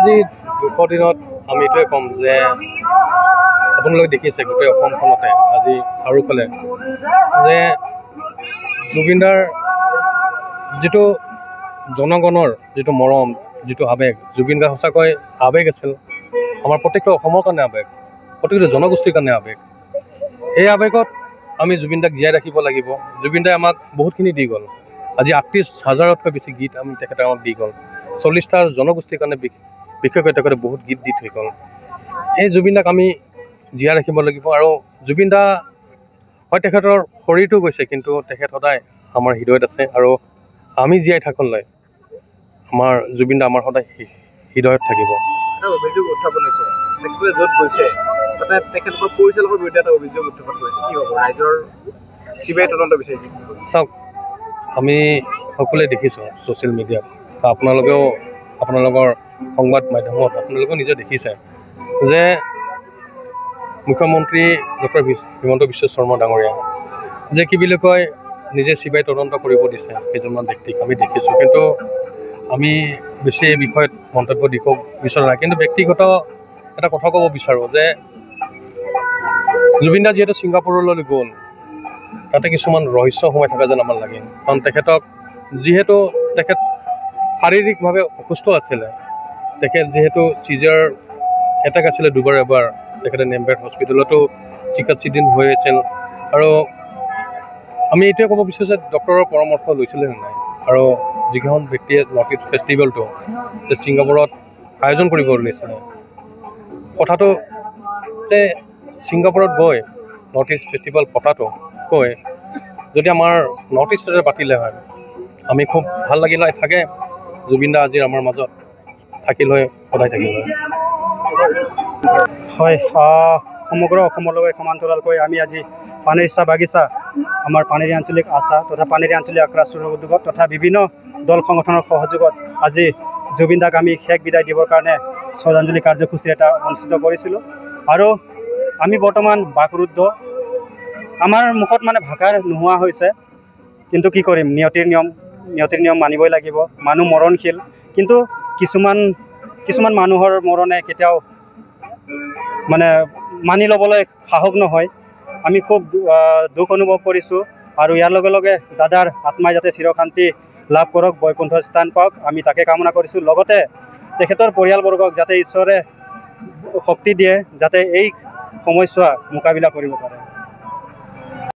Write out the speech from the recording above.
আজি 200 দিনত আমি এইটোৱে ক'ম যে আপোনালোকে দেখিছে গোটেই অসমখনতে আজি চাৰিওফালে যে জুবিনদাৰ যিটো জনগণৰ যিটো মৰম যিটো আৱেগ জুবিন দা সঁচাকৈ আৱেগ আছিল আমাৰ প্ৰত্যেকটো অসমৰ কাৰণে আৱেগ প্ৰত্যেকটো জনগোষ্ঠীৰ কাৰণে আৱেগ এই আৱেগত আমি জুবিন দাক জীয়াই ৰাখিব লাগিব জুবিন দাই আমাক বহুতখিনি দি গ'ল আজি ৩৮,০০০তকৈ বেছি গীত আমি তেখেতে আমাক দি গ'ল ৪০টা জনগোষ্ঠীৰ কাৰণে বিশেষকৈ তেখেতে বহুত গীত দি থৈ গ'ল এই জুবিন দাক আমি জীয়াই ৰাখিব লাগিব আৰু জুবিন দা হয় তেখেতৰ শৰীৰটো গৈছে কিন্তু তেখেত সদায় আমাৰ হৃদয়ত আছে আৰু আমি জীয়াই থাকোঁলৈ আমাৰ জুবিন দা আমাৰ সদায় হৃদয়ত থাকিব অভিযোগ উত্থাপন হৈছে তেখেতে য'ত গৈছে তাতে তেখেতৰ পৰিচালকৰ বিৰুদ্ধে এটা অভিযোগ উত্থাপন কৰিছে কি হ'ব ৰাইজৰ চিবিআই তদন্ত বিচাৰিছে চাওক আমি সকলোৱে দেখিছোঁ ছ'চিয়েল মিডিয়াত বা আপোনালোকেও আপোনালোকৰ সংবাদ মাধ্যমত আপোনালোকেও নিজে দেখিছে যে মুখ্যমন্ত্ৰী ডক্টৰ হিমন্ত বিশ্ব শৰ্মা ডাঙৰীয়া যে কি বুলি কয় নিজে চিবিআই তদন্ত কৰিব দিছে কেইজনমান ব্যক্তিক আমি দেখিছোঁ কিন্তু আমি বেছি এই বিষয়ত মন্তব্য দিব বিচৰা নাই কিন্তু ব্যক্তিগত এটা কথা ক'ব বিচাৰোঁ যে জুবিন দা যিহেতু ছিংগাপুৰলৈ গ'ল তাতে কিছুমান ৰহস্য সোমাই থকা যেন আমাৰ লাগে কাৰণ তেখেতক যিহেতু তেখেত শাৰীৰিকভাৱে অসুস্থ আছিলে তেখেত যিহেতু চিজাৰ এটেক আছিলে দুবাৰ এবাৰ তেখেতে নেমবেট হস্পিটেলতো চিকিৎসাধীন হৈ আছিল আৰু আমি এইটোৱে ক'ব বিচাৰোঁ যে ডক্টৰৰ পৰামৰ্শ লৈছিলে নে নাই আৰু যিকেইখন ব্যক্তিয়ে নৰ্থ ইষ্ট ফেষ্টিভেলটো যে ছিংগাপুৰত আয়োজন কৰিব লৈছিলে কথাটো যে ছিংগাপুৰত গৈ নৰ্থ ইষ্ট ফেষ্টিভেল পতাটো কৈ যদি আমাৰ নৰ্থ ইষ্টতে পাতিলে হয় আমি খুব ভাল লাগিলে থাকে জুবিন দা আজি আমাৰ মাজত থাকিলে সদায় থাকিলে হয় সমগ্ৰ অসমলৈ সমান্তৰালকৈ আমি আজি পানেৰী চাহ বাগিচা আমাৰ পানেৰী আঞ্চলিক আশা তথা পানেৰী আঞ্চলিক আখৰা চুৰ উদ্যোগত তথা বিভিন্ন দল সংগঠনৰ সহযোগত আজি জুবিন দাক আমি শেষ বিদায় দিবৰ কাৰণে শ্ৰদ্ধাঞ্জলি কাৰ্যসূচী এটা অনুষ্ঠিত কৰিছিলোঁ আৰু আমি বৰ্তমান বাকৰুদ্ধ আমাৰ মুখত মানে ভাষাৰ নোহোৱা হৈছে কিন্তু কি কৰিম নিয়তিৰ নিয়ম মানিবই লাগিব মানুহ মৰণশীল কিন্তু কিছুমান মানুহৰ মৰণে কেতিয়াও মানে মানি ল'বলৈ সাহস নহয় আমি খুব দুখ অনুভৱ কৰিছোঁ আৰু ইয়াৰ লগে লগে দাদাৰ আত্মাই যাতে চিৰশান্তি লাভ কৰক বৈকুণ্ঠ স্থান পাওক আমি তাকে কামনা কৰিছোঁ লগতে তেখেতৰ পৰিয়ালবৰ্গক যাতে ঈশ্বৰে শক্তি দিয়ে যাতে এই সময়ছোৱা মোকাবিলা কৰিব পাৰে